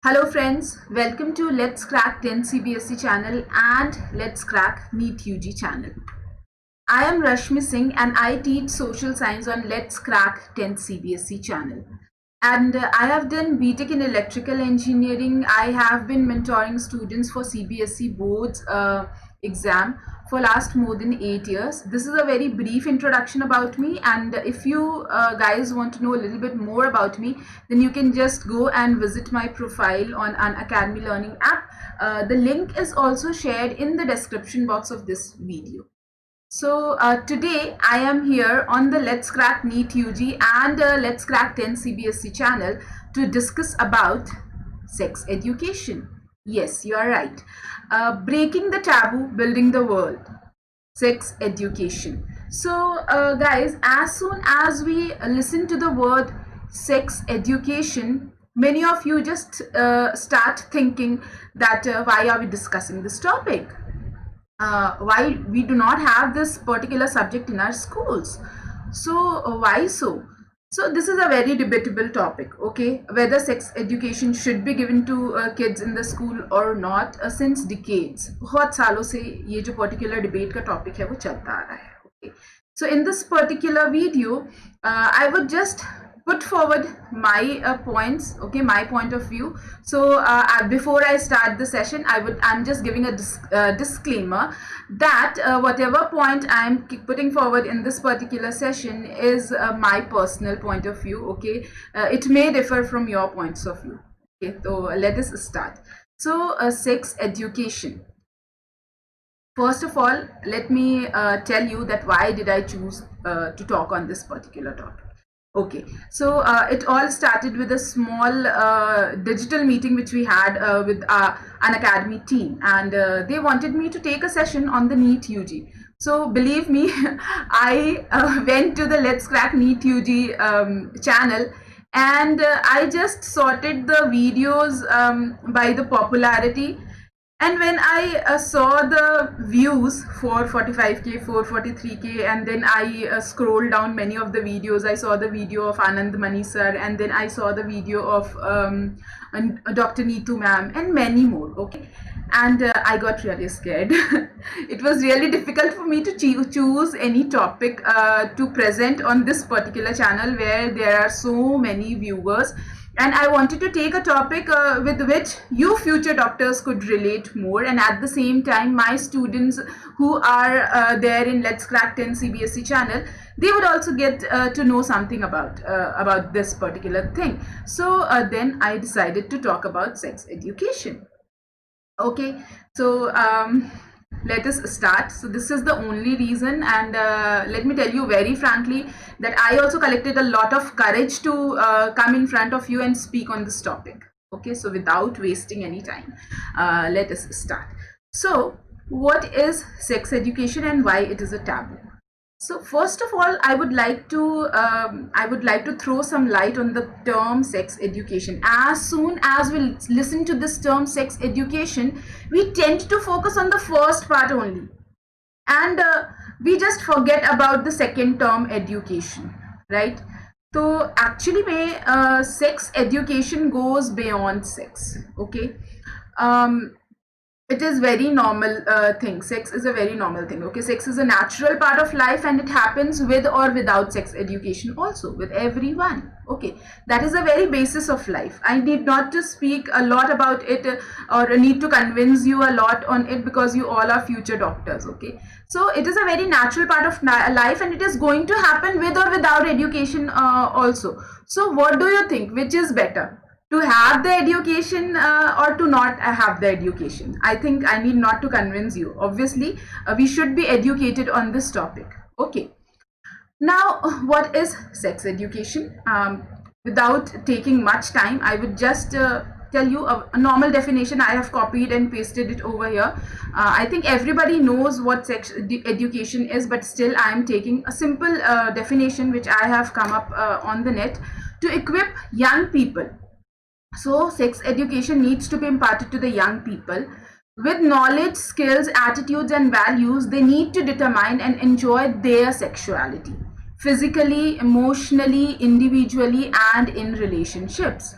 Hello friends, welcome to Let's Crack 10 CBSE channel and Let's Crack NEET UG channel. I am Rashmi Singh and I teach social science on Let's Crack 10 CBSE channel. And I have done BTech in electrical engineering. I have been mentoring students for CBSE boards exam for last more than 8 years. This is a very brief introduction about me, and if you guys want to know a little bit more about me, then you can just go and visit my profile on an Academy Learning app. The link is also shared in the description box of this video. So today I am here on the Let's Crack NEET UG and Let's Crack 10 CBSE channel to discuss about sex education. Yes, you are right. Breaking the taboo, building the world. Sex education. So guys, as soon as we listen to the word sex education, many of you just start thinking that why are we discussing this topic? Why we do not have this particular subject in our schools? So why so? So this is a very debatable topic, okay, whether sex education should be given to kids in the school or not. Since decades, बहुत सालों से ये जो particular debate का topic है वो चलता आ रहा है, okay. So in this particular video, I would just put forward my points, okay, my point of view. So before I start the session, I'm just giving a disclaimer that whatever point I'm putting forward in this particular session is my personal point of view, okay. It may differ from your points of view, okay. So let us start. So sex education. First of all, let me tell you that why did I choose to talk on this particular topic. Okay, so it all started with a small digital meeting which we had with an academy team, and they wanted me to take a session on the NEET UG. So believe me, I went to the Let's Crack NEET UG channel, and I just sorted the videos by the popularity. And when I saw the views, 445k, 443k, and then I scrolled down many of the videos. I saw the video of Anand Mani sir, and then I saw the video of Dr. Neetu ma'am, and many more, okay. And I got really scared. It was really difficult for me to choose any topic to present on this particular channel where there are so many viewers. And I wanted to take a topic with which you future doctors could relate more, and at the same time my students who are there in Let's Crack 10 CBSE channel, they would also get to know something about this particular thing. So then I decided to talk about sex education. Okay, so let us start. So this is the only reason, and let me tell you very frankly that I also collected a lot of courage to come in front of you and speak on this topic. Okay, so without wasting any time, let us start. So what is sex education and why it is a taboo? So first of all, I would like to throw some light on the term sex education. As soon as we listen to this term sex education, we tend to focus on the first part only, and we just forget about the second term education, right? So actually, sex education goes beyond sex, okay. It is very normal thing. Sex is a very normal thing, okay. Sex is a natural part of life, and it happens with or without sex education also, with everyone, okay. That is a very basis of life. I need not to speak a lot about it or need to convince you a lot on it, because you all are future doctors, okay. So it is a very natural part of life, and it is going to happen with or without education also. So what do you think, which is better, to have the education or to not have the education? I think I need not to convince you. Obviously, we should be educated on this topic. Okay. Now, what is sex education? Without taking much time, I would just tell you a normal definition. I have copied and pasted it over here. I think everybody knows what sex education is, but still I am taking a simple definition which I have come up on the net to equip young people. So sex education needs to be imparted to the young people with knowledge, skills, attitudes, and values. They need to determine and enjoy their sexuality physically, emotionally, individually, and in relationships.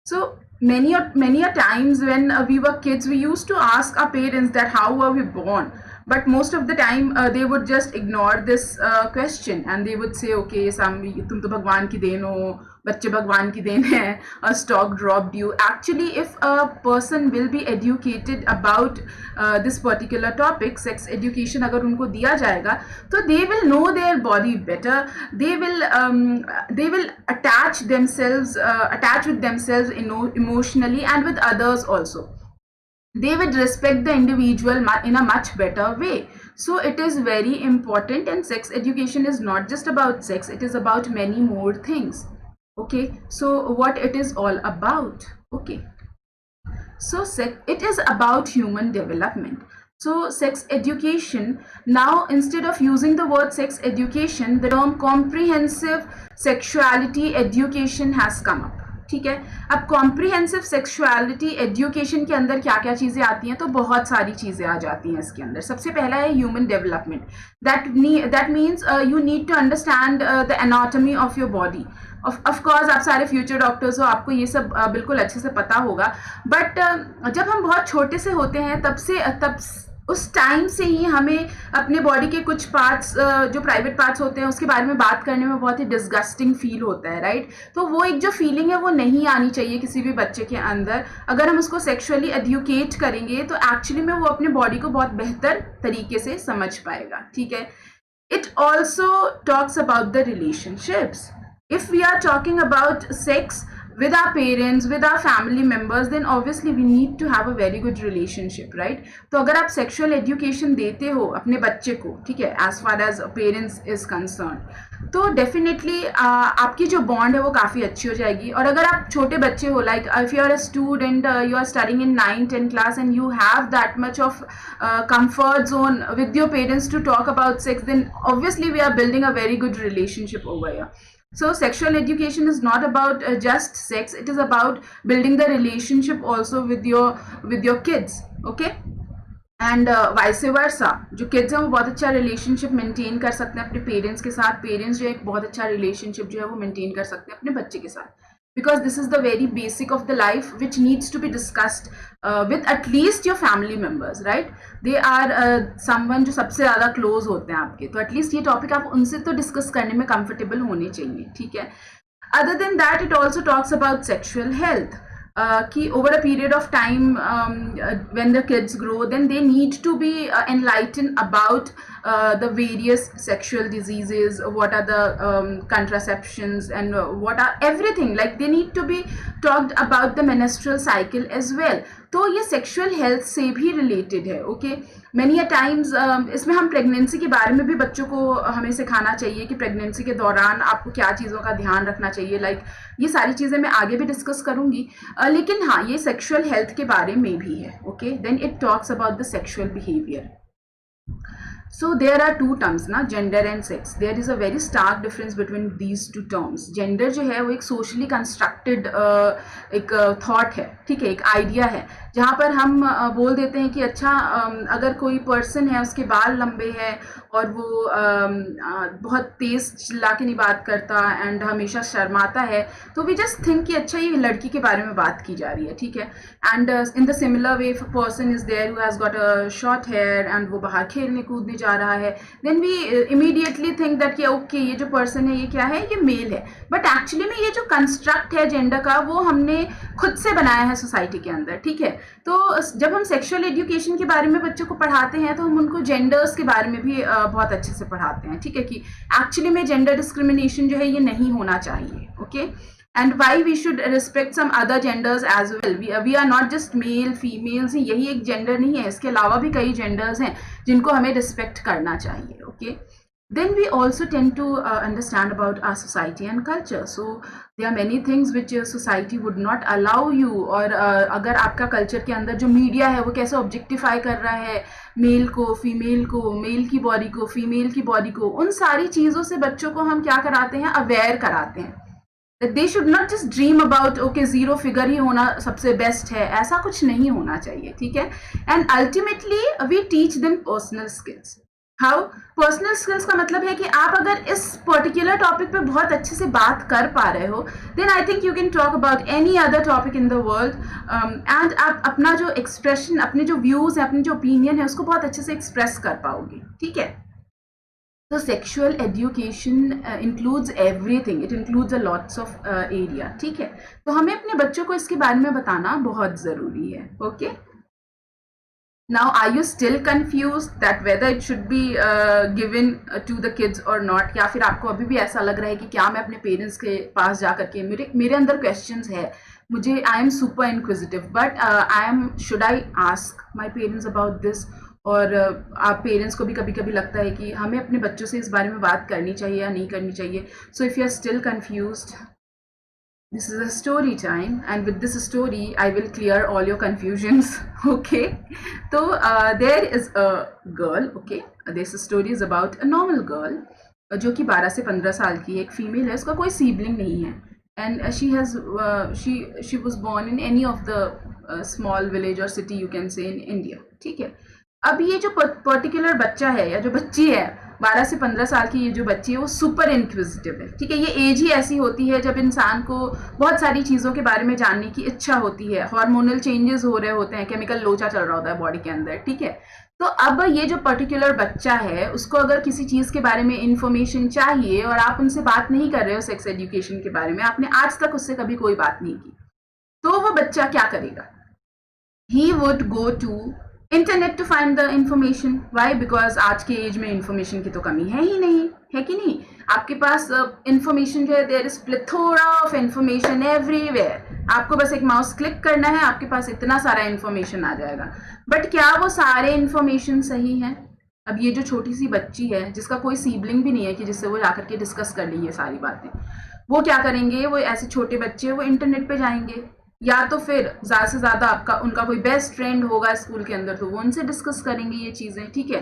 So many a times when we were kids, we used to ask our parents that how were we born, but most of the time they would just ignore this question, and they would say, okay, tum to bhagwan ki deen ho, bacche bhagwan ki deen hai, a stock dropped you. Actually, if a person will be educated about this particular topic, sex education agar unko diya jayega, so they will know their body better. They will attach with themselves emotionally and with others also. They would respect the individual in a much better way. So it is very important, and sex education is not just about sex, it is about many more things. Okay, so what it is all about? Okay, so it is about human development. So sex education, now instead of using the word sex education, the term comprehensive sexuality education has come up. ठीक है, अब comprehensive sexuality education के अंदर क्या क्या चीज़ें आती हैं, तो बहुत सारी चीज़ें आ जाती हैं इसके अंदर. सबसे पहला है human development. That means you need to understand the anatomy of your body. Of course आप सारे फ्यूचर डॉक्टर्स हो, आपको ये सब बिल्कुल अच्छे से पता होगा, बट जब हम बहुत छोटे से होते हैं तब उस टाइम से ही हमें अपने बॉडी के कुछ पार्ट्स, जो प्राइवेट पार्ट्स होते हैं, उसके बारे में बात करने में बहुत ही डिस्गस्टिंग फील होता है, राइट. तो वो एक जो फीलिंग है वो नहीं आनी चाहिए किसी भी बच्चे के अंदर. अगर हम उसको सेक्सुअली एडुकेट करेंगे तो एक्चुअली में वो अपने बॉडी को बहुत बेहतर तरीके से समझ पाएगा. ठीक है. It also talks about the relationships. If we are talking about sex with our parents, with our family members, then obviously we need to have a very good relationship, right? तो अगर आप sexual education देते हो अपने बच्चे को, ठीक है, as far as parents is concerned, तो definitely आपकी जो bond है वो काफ़ी अच्छी हो जाएगी. और अगर आप छोटे बच्चे हो, like if you are a student, you are studying in 9th-10th class and you have that much of comfort zone with your parents to talk about sex, then obviously we are building a very good relationship over here. So sexual education is not about just sex, it is about building the relationship also with your kids. Okay, and vice versa, जो kids हैं वो बहुत अच्छा relationship maintain कर सकते हैं अपने parents के साथ. parents जो एक बहुत अच्छा relationship जो है वो maintain कर सकते हैं अपने बच्चे के साथ, because this is the very basic of the life which needs to be discussed with at least your family members, right? They are someone जो सबसे ज़्यादा close होते हैं आपके, तो at least ये topic आप उनसे तो discuss करने में comfortable होने चाहिए. ठीक है. Other than that, it also talks about sexual health. कि over a period of time, when the kids grow, then they need to be enlightened about the various sexual diseases, what are the contraceptions, and what are everything, like they need to be talked about the menstrual cycle as well. तो ये sexual health से भी related है. Okay, many a times इसमें हम pregnancy के बारे में भी बच्चों को हमें सिखाना चाहिए कि प्रेगनेंसी के दौरान आपको क्या चीज़ों का ध्यान रखना चाहिए. लाइक ये सारी चीज़ें मैं आगे भी डिस्कस करूँगी, लेकिन हाँ, ये सेक्सुअल हेल्थ के बारे में भी है. Okay, then it talks about the sexual behaviour. So there are two terms ना, gender and sex. There is a very stark difference between these two terms. Gender जो है वो एक socially constructed एक thought है, ठीक है, एक idea है, जहाँ पर हम बोल देते हैं कि अच्छा अगर कोई पर्सन है उसके बाल लंबे हैं और वो बहुत तेज़ चिल्ला के नहीं बात करता एंड हमेशा शर्माता है, तो वी जस्ट थिंक कि अच्छा ये लड़की के बारे में बात की जा रही है. ठीक है. And in the similar way, if a person is there who has got a short hair and वो बाहर खेलने कूदने जा रहा है, then we immediately think that कि ओके ये जो पर्सन है ये क्या है, ये मेल है. बट एक्चुअली में ये जो कंस्ट्रक्ट है जेंडर का वो हमने खुद से बनाया है सोसाइटी के अंदर. ठीक है. तो जब हम सेक्सुअल एजुकेशन के बारे में बच्चों को पढ़ाते हैं तो हम उनको जेंडर्स के बारे में भी बहुत अच्छे से पढ़ाते हैं. ठीक है, कि एक्चुअली में जेंडर डिस्क्रिमिनेशन जो है ये नहीं होना चाहिए. Okay, and why we should respect some other genders as well. We are not just male females, यही एक जेंडर नहीं है, इसके अलावा भी कई जेंडर्स हैं जिनको हमें रिस्पेक्ट करना चाहिए. Okay, then we also tend to understand about our society and culture. So there are many things which society would not allow you, और अगर आपका कल्चर के अंदर जो मीडिया है वो कैसे ऑब्जेक्टिफाई कर रहा है मेल को, फीमेल को, मेल की बॉडी को, फीमेल की बॉडी को, उन सारी चीज़ों से बच्चों को हम क्या कराते हैं, अवेयर कराते हैं. They should not just dream about okay zero figure ही होना सबसे बेस्ट है, ऐसा कुछ नहीं होना चाहिए. ठीक है. And ultimately we teach them personal skills. How personal skills का मतलब है कि आप अगर इस पर्टिकुलर टॉपिक पे बहुत अच्छे से बात कर पा रहे हो, then I think you can talk about any other topic in the world, and आप अपना जो एक्सप्रेशन, अपने जो व्यूज है, अपनी जो ओपिनियन है, उसको बहुत अच्छे से एक्सप्रेस कर पाओगे, ठीक है। तो sexual education includes everything, it includes a lots of area, ठीक है। तो हमें अपने बच्चों को इसके बारे में बताना बहुत ज़रूरी है, okay. Now, are you still confused that whether it should be given to the kids or not? या फिर आपको अभी भी ऐसा लग रहा है कि क्या मैं अपने पेरेंट्स के पास जा करके, मेरे अंदर क्वेश्चंस है, मुझे I am super inquisitive, but I am, should I ask my parents about this? और आप पेरेंट्स को भी कभी कभी लगता है कि हमें अपने बच्चों से इस बारे में बात करनी चाहिए या नहीं करनी चाहिए. So if you are still confused, this is a story time, and with this story I will clear all your confusions. Okay, so there is a girl, okay, this story is about a normal girl जो कि 12 से 15 साल की एक female है, उसका कोई sibling नहीं है, and she was born in any of the small village or city you can say in India. ठीक है, अब ये जो पर्टिकुलर बच्चा है या जो बच्ची है 12 से 15 साल की, ये जो बच्ची है वो सुपर इनक्विजिटिव है, ठीक है। ये एज ही ऐसी होती है जब इंसान को बहुत सारी चीज़ों के बारे में जानने की इच्छा होती है, हार्मोनल चेंजेस हो रहे होते हैं, केमिकल लोचा चल रहा होता है बॉडी के अंदर, ठीक है। तो अब ये जो पर्टिकुलर बच्चा है, उसको अगर किसी चीज़ के बारे में इंफॉर्मेशन चाहिए और आप उनसे बात नहीं कर रहे हो सेक्स एजुकेशन के बारे में, आपने आज तक उससे कभी कोई बात नहीं की, तो वो बच्चा क्या करेगा? He would go to internet to find the information. Why? Because आज के एज में इंफॉर्मेशन की तो कमी है ही नहीं, है कि नहीं? आपके पास इंफॉर्मेशन जो है, there is plethora of information everywhere. आपको बस एक माउस क्लिक करना है, आपके पास इतना सारा इंफॉर्मेशन आ जाएगा. बट क्या वो सारे इंफॉर्मेशन सही हैं? अब ये जो छोटी सी बच्ची है जिसका कोई सीबलिंग भी नहीं है कि जिससे वो जाकर के डिस्कस कर ली ये सारी बातें, वो क्या करेंगे? वो ऐसे छोटे बच्चे वो इंटरनेट पे जाएंगे, या तो फिर ज़्यादा से ज़्यादा उनका कोई बेस्ट फ्रेंड होगा स्कूल के अंदर, तो वो उनसे डिस्कस करेंगे ये चीज़ें, ठीक है।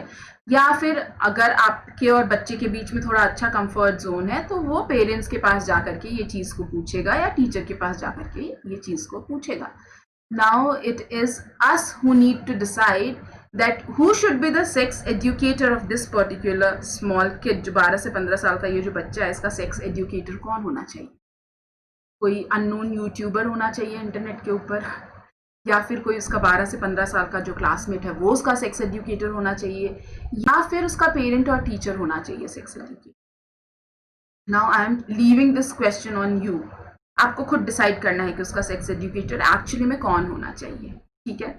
या फिर अगर आपके और बच्चे के बीच में थोड़ा अच्छा कंफर्ट जोन है, तो वो पेरेंट्स के पास जा करके ये चीज़ को पूछेगा या टीचर के पास जा करके ये चीज़ को पूछेगा. Now it is us who need to decide that who should be the sex educator of this particular small kid. जो 12 से 15 साल का ये जो बच्चा है, इसका सेक्स एजुकेटर कौन होना चाहिए? कोई अननोन यूट्यूबर होना चाहिए इंटरनेट के ऊपर, या फिर कोई उसका 12 से 15 साल का जो क्लासमेट है वो उसका सेक्स एजुकेटर होना चाहिए, या फिर उसका पेरेंट और टीचर होना चाहिए sex educator. Now I am leaving this question on you. आपको खुद डिसाइड करना है कि उसका सेक्स एजुकेटर एक्चुअली में कौन होना चाहिए, ठीक है.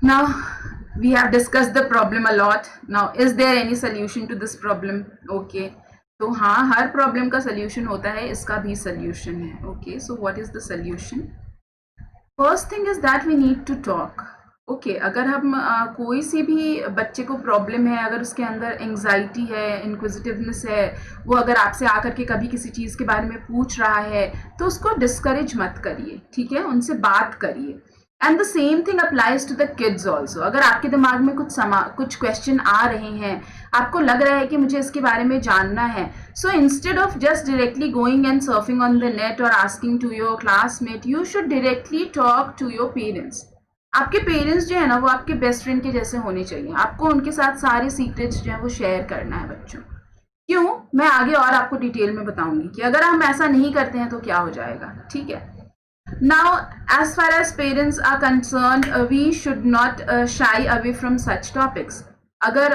Now we have discussed the problem a lot. Now is there any solution to this problem? Okay, तो हाँ, हर प्रॉब्लम का सोल्यूशन होता है, इसका भी सोल्यूशन है. Okay, so what is the solution? First thing is that we need to talk. Okay, अगर हम कोई सी भी बच्चे को प्रॉब्लम है, अगर उसके अंदर एंग्जाइटी है, इंक्विजिटिवनेस है, वो अगर आपसे आकर के कभी किसी चीज़ के बारे में पूछ रहा है, तो उसको डिस्करेज मत करिए, ठीक है, उनसे बात करिए. And the same thing applies to the kids also. अगर आपके दिमाग में कुछ क्वेश्चन आ रहे हैं, आपको लग रहा है कि मुझे इसके बारे में जानना है, so instead of just directly going and surfing on the net or asking to your classmate, you should directly talk to your parents. आपके पेरेंट्स जो है ना, वो आपके बेस्ट फ्रेंड के जैसे होने चाहिए. आपको उनके साथ सारे सीक्रेट्स जो है वो शेयर करना है बच्चों. क्यों? मैं आगे और आपको डिटेल में बताऊंगी कि अगर हम ऐसा नहीं करते हैं तो क्या हो जाएगा, ठीक है. Now, as far as parents are concerned, we should not shy away from such topics. अगर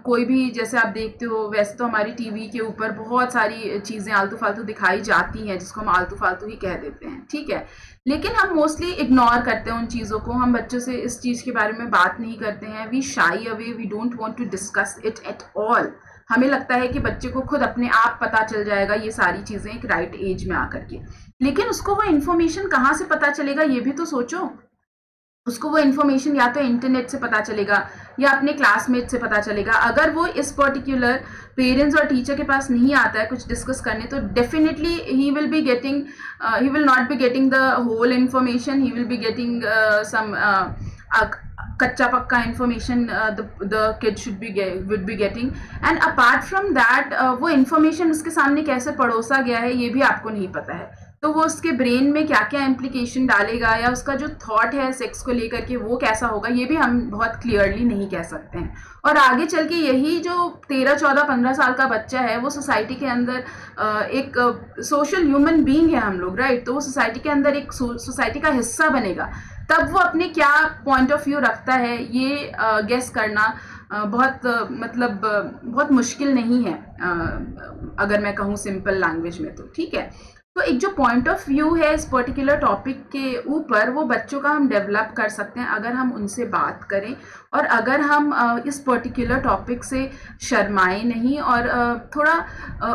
कोई भी, जैसे आप देखते हो, वैसे तो हमारी टीवी के ऊपर बहुत सारी चीज़ें आलतू फालतू दिखाई जाती हैं, जिसको हम आलतू फालतू ही कह देते हैं, ठीक है. लेकिन हम मोस्टली इग्नोर करते हैं उन चीज़ों को. हम बच्चों से इस चीज़ के बारे में बात नहीं करते हैं. We shy away, we don't want to discuss it at all. हमें लगता है कि बच्चे को खुद अपने आप पता चल जाएगा ये सारी चीज़ें एक राइट एज में आकर के. लेकिन उसको वो इन्फॉर्मेशन कहाँ से पता चलेगा, ये भी तो सोचो. उसको वो इन्फॉर्मेशन या तो इंटरनेट से पता चलेगा या अपने क्लासमेट से पता चलेगा. अगर वो इस पर्टिकुलर पेरेंट्स और टीचर के पास नहीं आता है कुछ डिस्कस करने, तो definitely he will not be getting the whole information. He will be getting some कच्चा पक्का information the kid would be getting. And apart from that, वो इन्फॉर्मेशन उसके सामने कैसे परोसा गया है ये भी आपको नहीं पता है. तो वो उसके ब्रेन में क्या क्या इम्प्लीकेशन डालेगा या उसका जो थॉट है सेक्स को लेकर के वो कैसा होगा, ये भी हम बहुत क्लियरली नहीं कह सकते हैं। और आगे चल के यही जो 13, 14, 15 साल का बच्चा है वो सोसाइटी के अंदर एक सोशल ह्यूमन बीइंग है हम लोग, राइट। तो वो सोसाइटी के अंदर एक सोसाइटी का हिस्सा बनेगा, तब वो अपने क्या पॉइंट ऑफ व्यू रखता है ये गेस करना बहुत मतलब बहुत मुश्किल नहीं है, अगर मैं कहूँ सिंपल लैंग्वेज में, तो ठीक है। तो एक जो पॉइंट ऑफ व्यू है इस पर्टिकुलर टॉपिक के ऊपर, वो बच्चों का हम डेवलप कर सकते हैं अगर हम उनसे बात करें और अगर हम इस पर्टिकुलर टॉपिक से शर्माएं नहीं और थोड़ा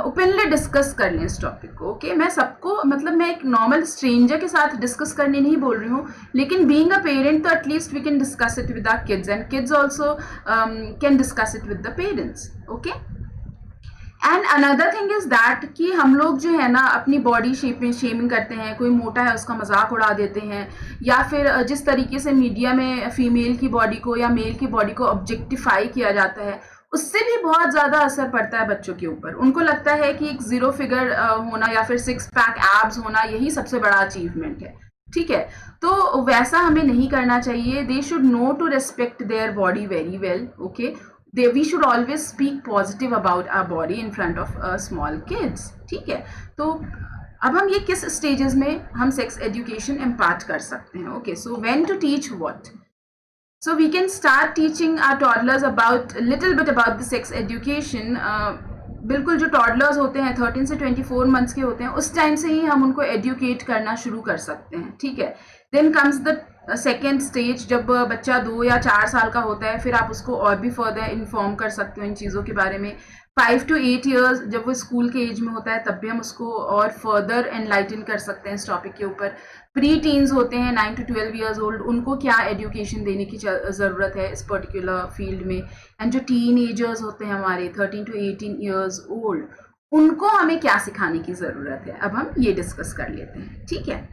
ओपनली डिस्कस कर लें इस टॉपिक को। ओके, मैं सबको मतलब मैं एक नॉर्मल स्ट्रेंजर के साथ डिस्कस करने नहीं बोल रही हूँ, लेकिन बीइंग अ पेरेंट तो at least we can discuss it with our kids and kids also can discuss it with the parents. Okay, and another thing is that कि हम लोग जो है ना अपनी बॉडी शेप में शेमिंग करते हैं, कोई मोटा है उसका मजाक उड़ा देते हैं, या फिर जिस तरीके से मीडिया में फीमेल की बॉडी को या मेल की बॉडी को ऑब्जेक्टिफाई किया जाता है, उससे भी बहुत ज़्यादा असर पड़ता है बच्चों के ऊपर। उनको लगता है कि एक जीरो फिगर होना या फिर 6 पैक एब्स होना यही सबसे बड़ा अचीवमेंट है, ठीक है। तो वैसा हमें नहीं करना चाहिए। They should know to respect their body very well. Okay, we should always speak positive about our body in front of small kids, ठीक है। तो अब हम ये किस स्टेजेस में हम सेक्स एजुकेशन इम्पार्ट कर सकते हैं। Okay, so when to teach what, so we can start teaching our toddlers about little bit about the sex education। बिल्कुल जो टॉडलर्स होते हैं 13 से 24 मंथ्स के होते हैं, उस टाइम से ही हम उनको एजुकेट करना शुरू कर सकते हैं, ठीक है। Then comes the second stage, जब बच्चा 2 या 4 साल का होता है, फिर आप उसको और भी फर्दर इन्फॉर्म कर सकते हो इन चीज़ों के बारे में। 5 to 8 ईयर्स जब वो स्कूल के एज में होता है, तब भी हम उसको और फर्दर एनलाइटन कर सकते हैं इस टॉपिक के ऊपर। प्री टीन्स होते हैं 9 to 12 ईयर्स ओल्ड, उनको क्या एजुकेशन देने की ज़रूरत है इस पर्टिकुलर फील्ड में। एंड जो टीन एजर्स होते हैं हमारे 13 to 18 ईयर्स ओल्ड, उनको हमें क्या सिखाने की ज़रूरत है, अब हम ये डिस्कस कर लेते हैं, ठीक है।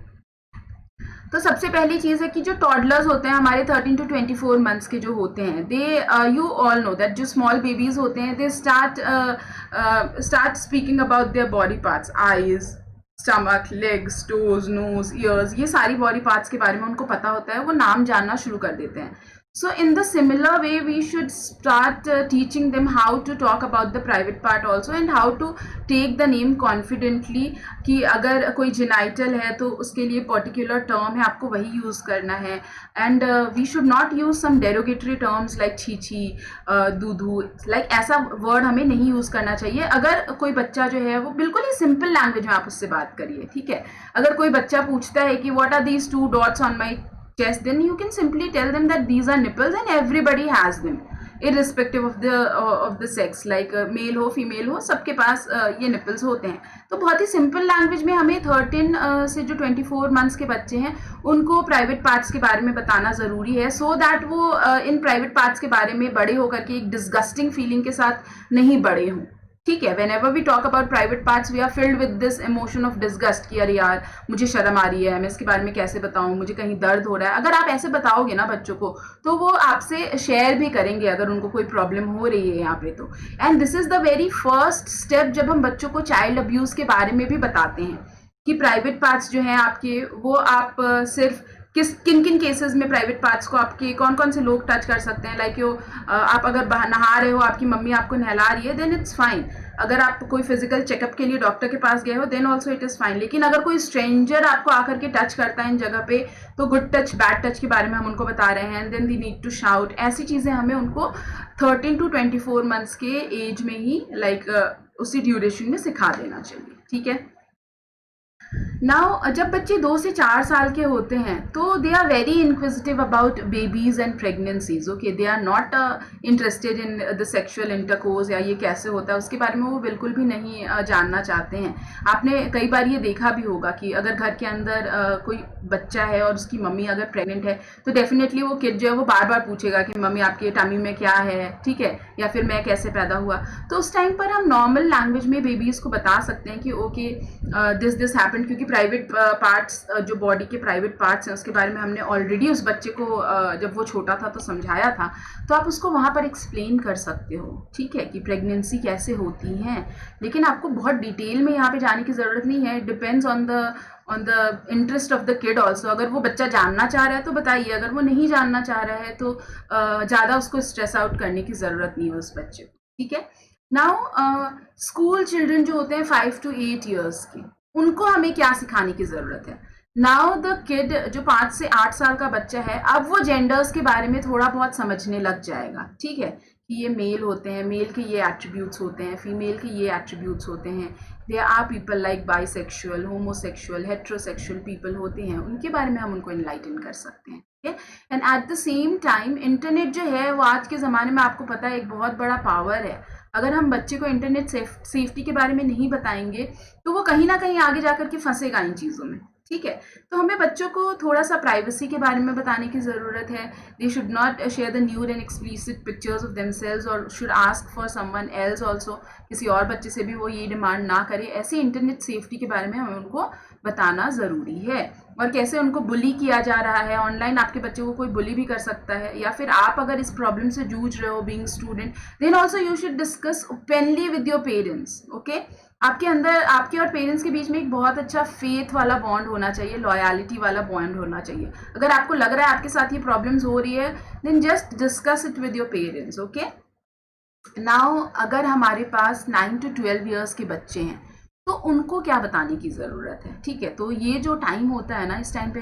तो सबसे पहली चीज़ है कि जो टॉडलर्स होते हैं हमारे 13 to 24 मंथ्स के जो होते हैं, they you all know that जो स्मॉल बेबीज होते हैं, they start speaking about their body parts, eyes, stomach, legs, toes, nose, ears, ये सारी बॉडी पार्ट्स के बारे में उनको पता होता है, वो नाम जानना शुरू कर देते हैं। So in the similar way we should start teaching them how to talk about the private part also and how to take the name confidently, कि अगर कोई genital है तो उसके लिए particular term है, आपको वही यूज़ करना है। and we should not use some derogatory terms like छी, दूधू, like ऐसा word हमें नहीं यूज़ करना चाहिए। अगर कोई बच्चा जो है वो बिल्कुल ही simple language में आप उससे बात करिए, ठीक है। अगर कोई बच्चा पूछता है कि what are these 2 dots on my chest, then you can simply tell them that these are nipples and everybody has them irrespective of the sex, like male हो फीमेल हो, सबके पास ये निपल्स होते हैं। तो बहुत ही सिंपल लैंग्वेज में हमें 13 से जो 24 मंथ्स के बच्चे हैं उनको प्राइवेट पार्ट्स के बारे में बताना ज़रूरी है, सो दैट वो इन प्राइवेट पार्ट्स के बारे में बड़े होकर के एक डिस्गस्टिंग फीलिंग के साथ नहीं बड़े हों, ठीक है। Whenever we talk about private parts we are filled with this emotion of disgust कि अरे यार मुझे शर्म आ रही है, मैं इसके बारे में कैसे बताऊं, मुझे कहीं दर्द हो रहा है। अगर आप ऐसे बताओगे ना बच्चों को, तो वो आपसे शेयर भी करेंगे अगर उनको कोई प्रॉब्लम हो रही है यहाँ पे तो। And this is the very first step जब हम बच्चों को चाइल्ड अब्यूज़ के बारे में भी बताते हैं कि प्राइवेट पार्ट्स जो हैं आपके, वो आप सिर्फ किन किन केसेस में प्राइवेट पार्ट्स को आपके कौन कौन से लोग टच कर सकते हैं। लाइक आप अगर नहा रहे हो, आपकी मम्मी आपको नहला रही है, देन इट्स फाइन। अगर आप कोई फिजिकल चेकअप के लिए डॉक्टर के पास गए हो, then also it is fine. लेकिन अगर कोई स्ट्रेंजर आपको आकर के टच करता है इन जगह पे, तो गुड टच बैड टच के बारे में हम उनको बता रहे हैं। Then they need to shout, ऐसी चीज़ें हमें उनको 13 to 24 मंथ्स के एज में ही उसी ड्यूरेशन में सिखा देना चाहिए, ठीक है। नाउ जब बच्चे 2 से 4 साल के होते हैं तो they are very inquisitive about babies and pregnancies. Okay, they are not interested in the sexual intercourse या ये कैसे होता है उसके बारे में वो बिल्कुल भी नहीं जानना चाहते हैं। आपने कई बार ये देखा भी होगा कि अगर घर के अंदर कोई बच्चा है और उसकी मम्मी अगर प्रेग्नेंट है, तो डेफिनेटली वो किड जो है वो बार बार पूछेगा कि मम्मी आपके टमी में क्या है, ठीक है, या फिर मैं कैसे पैदा हुआ। तो उस टाइम पर हम नॉर्मल लैंग्वेज में बेबीज़ को बता सकते हैं कि ओके दिस हैपन इम्पॉर्टेंट, क्योंकि प्राइवेट पार्ट्स, जो बॉडी के प्राइवेट पार्ट्स हैं उसके बारे में हमने ऑलरेडी उस बच्चे को जब वो छोटा था तो समझाया था, तो आप उसको वहाँ पर एक्सप्लेन कर सकते हो, ठीक है, कि प्रेगनेंसी कैसे होती है। लेकिन आपको बहुत डिटेल में यहाँ पे जाने की ज़रूरत नहीं है, depends on the interest of the kid also. अगर वो बच्चा जानना चाह रहा है तो बताइए, अगर वो नहीं जानना चाह रहा है तो ज़्यादा उसको स्ट्रेस आउट करने की ज़रूरत नहीं है उस बच्चे को, ठीक है। नाउ स्कूल चिल्ड्रन जो होते हैं 5 to 8 ईयर्स के, उनको हमें क्या सिखाने की ज़रूरत है। नाउ द किड जो 5 से 8 साल का बच्चा है, अब वो जेंडर्स के बारे में थोड़ा बहुत समझने लग जाएगा, ठीक है, कि ये मेल होते हैं, मेल के ये एट्रीब्यूट्स होते हैं, फीमेल के ये एट्रीब्यूट्स होते हैं। There are people like bisexual, homosexual, heterosexual people होते हैं, उनके बारे में हम उनको इनलाइटन कर सकते हैं, ठीक है। And at the same time internet जो है वो आज के ज़माने में आपको पता है एक बहुत बड़ा पावर है। अगर हम बच्चे को इंटरनेट सेफ्टी के बारे में नहीं बताएंगे तो वो कहीं ना कहीं आगे जाकर के फंसेगा इन चीज़ों में, ठीक है। तो हमें बच्चों को थोड़ा सा प्राइवेसी के बारे में बताने की ज़रूरत है। They should not share the nude and explicit pictures of themselves or should ask for someone else also, किसी और बच्चे से भी वो ये डिमांड ना करे। ऐसे इंटरनेट सेफ्टी के बारे में हमें उनको बताना ज़रूरी है। और कैसे उनको बुली किया जा रहा है ऑनलाइन, आपके बच्चे को कोई बुली भी कर सकता है, या फिर आप अगर इस प्रॉब्लम से जूझ रहे हो being student, then also you should discuss openly with your parents, okay. आपके अंदर, आपके और पेरेंट्स के बीच में एक बहुत अच्छा फेथ वाला बॉन्ड होना चाहिए, लॉयलिटी वाला बॉन्ड होना चाहिए। अगर आपको लग रहा है आपके साथ ये प्रॉब्लम्स हो रही है, then just discuss it with your parents, okay. Now अगर हमारे पास 9 to 12 ईयर्स के बच्चे हैं तो उनको क्या बताने की ज़रूरत है, ठीक है। तो ये जो टाइम होता है ना, इस टाइम पे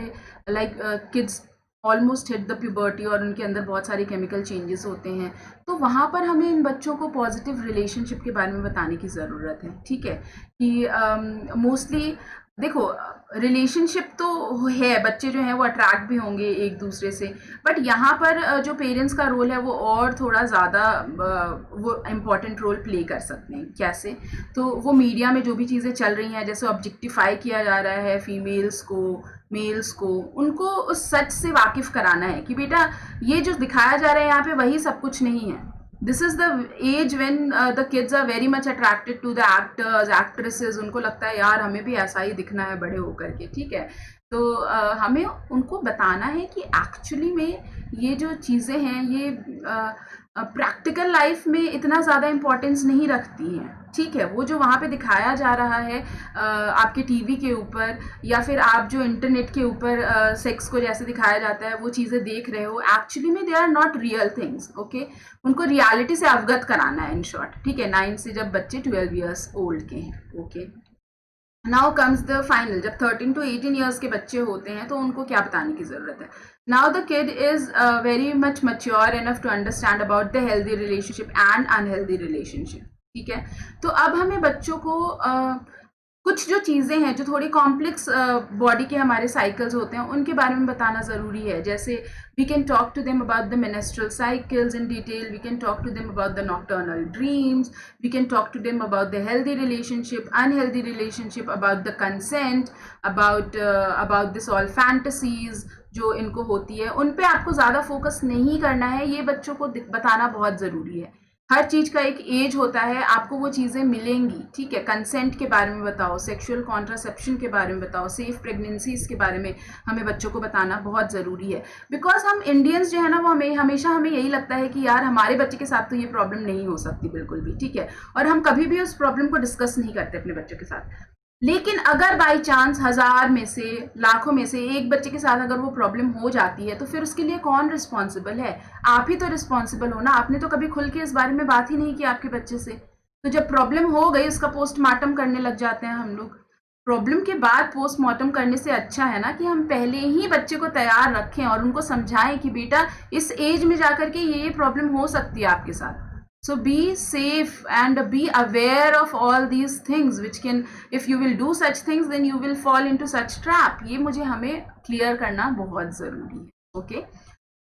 like kids almost hit the puberty और उनके अंदर बहुत सारे केमिकल चेंजेस होते हैं, तो वहाँ पर हमें इन बच्चों को पॉजिटिव रिलेशनशिप के बारे में बताने की ज़रूरत है, ठीक है। कि मोस्टली देखो, रिलेशनशिप तो है, बच्चे जो हैं वो अट्रैक्ट भी होंगे एक दूसरे से, बट यहाँ पर जो पेरेंट्स का रोल है वो और थोड़ा ज़्यादा वो इम्पॉर्टेंट रोल प्ले कर सकते हैं। कैसे? तो वो मीडिया में जो भी चीज़ें चल रही हैं, जैसे ऑब्जेक्टिफाई किया जा रहा है फीमेल्स को, मेल्स को, उनको उस सच से वाकिफ़ कराना है कि बेटा ये जो दिखाया जा रहा है यहाँ पे वही सब कुछ नहीं है। This is the age when the kids are very much attracted to the actors, actresses. उनको लगता है यार हमें भी ऐसा ही दिखना है बड़े होकर के, ठीक है। तो हमें उनको बताना है कि एक्चुअली में ये जो चीज़ें हैं ये प्रैक्टिकल लाइफ में इतना ज़्यादा इम्पोर्टेंस नहीं रखती हैं, ठीक है। वो जो वहाँ पे दिखाया जा रहा है आपके टीवी के ऊपर, या फिर आप जो इंटरनेट के ऊपर सेक्स को जैसे दिखाया जाता है वो चीज़ें देख रहे हो, एक्चुअली में they are not real things, okay. उनको रियलिटी से अवगत कराना है इन शॉर्ट, ठीक है। 9 से जब बच्चे 12 ईयर्स ओल्ड के हैं, okay. Now comes the final, जब 13 to 18 ईयर्स के बच्चे होते हैं तो उनको क्या बताने की ज़रूरत है। Now the kid is very much mature enough to understand about the healthy relationship and unhealthy relationship, ठीक है। तो अब हमें बच्चों को कुछ जो चीज़ें हैं जो थोड़ी कॉम्प्लेक्स बॉडी के हमारे साइकिल्स होते हैं उनके बारे में बताना ज़रूरी है। जैसे we can talk to them about the menstrual cycles in detail, we can talk to them about the nocturnal dreams, we can talk to them about the healthy relationship, unhealthy relationship, about the consent, about this all fantasies जो इनको होती है, उन पे आपको ज़्यादा focus नहीं करना है। ये बच्चों को बताना बहुत ज़रूरी है। हर चीज़ का एक एज होता है, आपको वो चीज़ें मिलेंगी, ठीक है। कंसेंट के बारे में बताओ, सेक्सुअल कॉन्ट्रासेप्शन के बारे में बताओ, सेफ प्रेगनेंसीज के बारे में हमें बच्चों को बताना बहुत ज़रूरी है। बिकॉज हम इंडियंस जो है ना वो हमेशा हमें यही लगता है कि यार हमारे बच्चे के साथ तो ये प्रॉब्लम नहीं हो सकती बिल्कुल भी, ठीक है। और हम कभी भी उस प्रॉब्लम को डिस्कस नहीं करते अपने बच्चों के साथ। लेकिन अगर बाई चांस 1000 में से, लाखों में से एक बच्चे के साथ अगर वो प्रॉब्लम हो जाती है तो फिर उसके लिए कौन रिस्पॉन्सिबल है? आप ही तो रिस्पॉन्सिबल हो ना। आपने तो कभी खुल के इस बारे में बात ही नहीं की आपके बच्चे से। तो जब प्रॉब्लम हो गई उसका पोस्टमार्टम करने लग जाते हैं हम लोग। प्रॉब्लम के बाद पोस्टमार्टम करने से अच्छा है ना कि हम पहले ही बच्चे को तैयार रखें और उनको समझाएं कि बेटा इस एज में जाकर के ये प्रॉब्लम हो सकती है आपके साथ। So be safe and be aware of all these things which can, if you will do such things then you will fall into such trap. ये मुझे हमें क्लियर करना बहुत ज़रूरी है, ओके।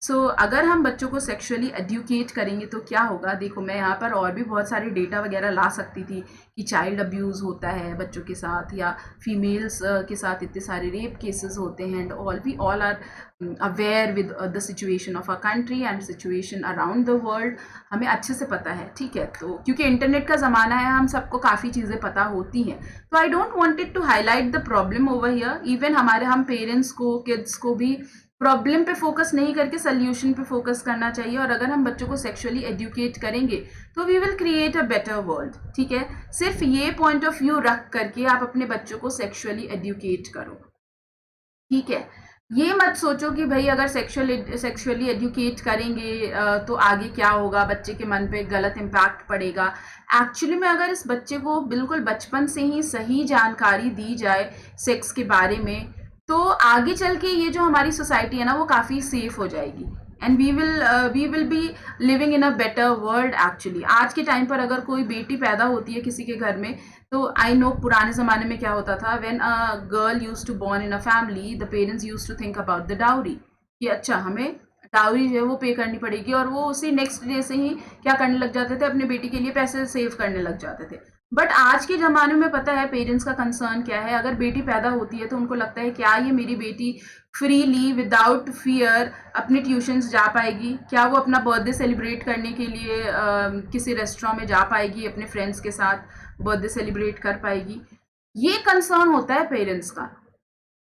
अगर हम बच्चों को सेक्सुअली एड्यूकेट करेंगे तो क्या होगा, देखो मैं यहाँ पर और भी बहुत सारे डेटा वगैरह ला सकती थी कि चाइल्ड अब्यूज़ होता है बच्चों के साथ, या फीमेल्स के साथ इतने सारे रेप केसेस होते हैं, and all are aware with the situation of a country and situation around the world, हमें अच्छे से पता है, ठीक है। तो क्योंकि इंटरनेट का ज़माना है, हम सबको काफ़ी चीज़ें पता होती हैं, तो I don't wanted to highlight the problem over here. Even हम पेरेंट्स को, किड्स को भी प्रॉब्लम पे फोकस नहीं करके सोल्यूशन पे फोकस करना चाहिए, और अगर हम बच्चों को सेक्सुअली एड्यूकेट करेंगे तो we will create a better world, ठीक है। सिर्फ ये पॉइंट ऑफ व्यू रख करके आप अपने बच्चों को सेक्सुअली एड्यूकेट करो, ठीक है। ये मत सोचो कि भाई अगर सेक्सुअली एड्यूकेट करेंगे तो आगे क्या होगा, बच्चे के मन पे गलत इम्पैक्ट पड़ेगा। एक्चुअली में अगर इस बच्चे को बिल्कुल बचपन से ही सही जानकारी दी जाए सेक्स के बारे में, तो आगे चल के ये जो हमारी सोसाइटी है ना, वो काफ़ी सेफ हो जाएगी, and we will be living in a better world. Actually आज के टाइम पर अगर कोई बेटी पैदा होती है किसी के घर में, तो आई नो पुराने ज़माने में क्या होता था, when a girl used to born in a family, the parents used to think about the dowry, कि अच्छा हमें डाउरी जो है वो पे करनी पड़ेगी, और वो उसी नेक्स्ट डे से ही क्या करने लग जाते थे, अपने बेटी के लिए पैसे सेव करने लग जाते थे। बट आज के ज़माने में पता है पेरेंट्स का कंसर्न क्या है, अगर बेटी पैदा होती है तो उनको लगता है क्या ये मेरी बेटी फ्रीली विदाउट फियर अपने ट्यूशन्स जा पाएगी, क्या वो अपना बर्थडे सेलिब्रेट करने के लिए किसी रेस्टोरेंट में जा पाएगी, अपने फ्रेंड्स के साथ बर्थडे सेलिब्रेट कर पाएगी, ये कंसर्न होता है पेरेंट्स का।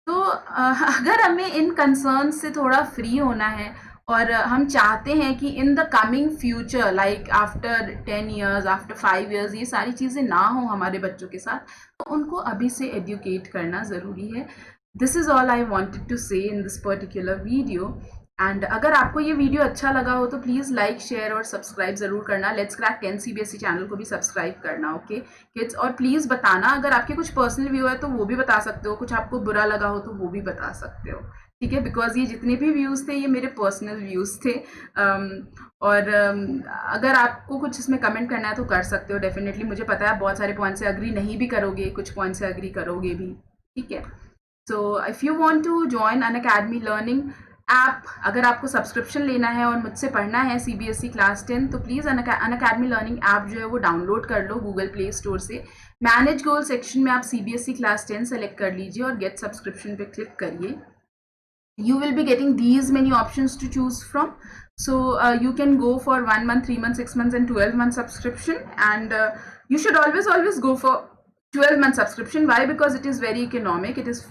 तो अगर हमें इन कंसर्न से थोड़ा फ्री होना है, और हम चाहते हैं कि in the coming future, like after 10 years, after 5 years, ये सारी चीज़ें ना हो हमारे बच्चों के साथ, तो उनको अभी से एड्यूकेट करना ज़रूरी है। This is all I wanted to say in this particular video. And अगर आपको ये वीडियो अच्छा लगा हो तो प्लीज़ लाइक, शेयर और सब्सक्राइब ज़रूर करना। लेट्स क्रैक 10 CBSE चैनल को भी सब्सक्राइब करना, ओके किड्स। और प्लीज़ बताना अगर आपके कुछ पर्सनल व्यू है तो वो भी बता सकते हो, कुछ आपको बुरा लगा हो तो वो भी बता सकते हो, ठीक है। बिकॉज ये जितने भी व्यूज़ थे ये मेरे पर्सनल व्यूज़ थे। अगर आपको कुछ इसमें कमेंट करना है तो कर सकते हो डेफिनेटली। मुझे पता है बहुत सारे पॉइंट से अग्री नहीं भी करोगे, कुछ पॉइंट से अग्री करोगे भी, ठीक है। So if you want to join Unacademy learning app, अगर आपको सब्सक्रिप्शन लेना है और मुझसे पढ़ना है CBSE क्लास 10, तो प्लीज़ अनअकैडमी लर्निंग ऐप जो है वो डाउनलोड कर लो गूगल प्ले स्टोर से। मैनेज गोल सेक्शन में आप CBSE क्लास 10 सेलेक्ट कर लीजिए और गेट सब्सक्रिप्शन पे क्लिक करिए। You will be getting these many options to choose from. So you can go for 1 month, 3 months, 6 months and 12 month subscription, and you should always go for 12 month subscription. Why? Because it is very economic, it is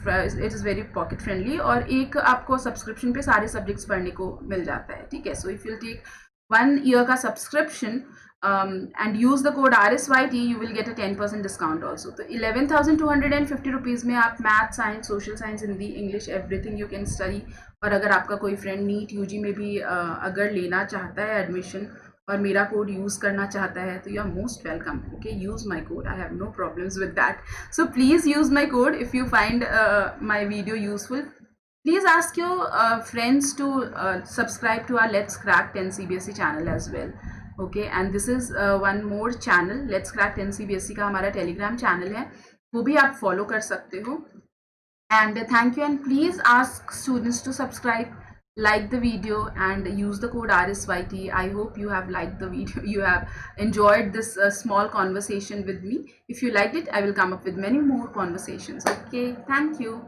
very pocket friendly, और एक आपको subscription पे सारे subjects पढ़ने को मिल जाता है, ठीक है। So if you take 1 year का subscription and use the code RSYT, you will get a 10% discount also. तो 11,250 रुपीज़ में आप math, science, social science, Hindi, English, everything you can study. और अगर आपका कोई फ्रेंड नीट UG में भी अगर लेना चाहता है एडमिशन और मेरा कोड यूज़ करना चाहता है, तो you are most welcome, okay. Use my code, I have no problems with that. So please use my code if you find my video useful. Please ask your friends to subscribe to our Let's Crack 10 CBSE channel as well, okay। And this is one more channel, Let's Crack 10 CBSE का हमारा Telegram channel है, वो भी आप follow कर सकते हो। And thank you, and please ask students to subscribe, like the video and use the code RSYT. I hope you have liked the video, you have enjoyed this small conversation with me. If you liked it, I will come up with many more conversations, okay। Thank you.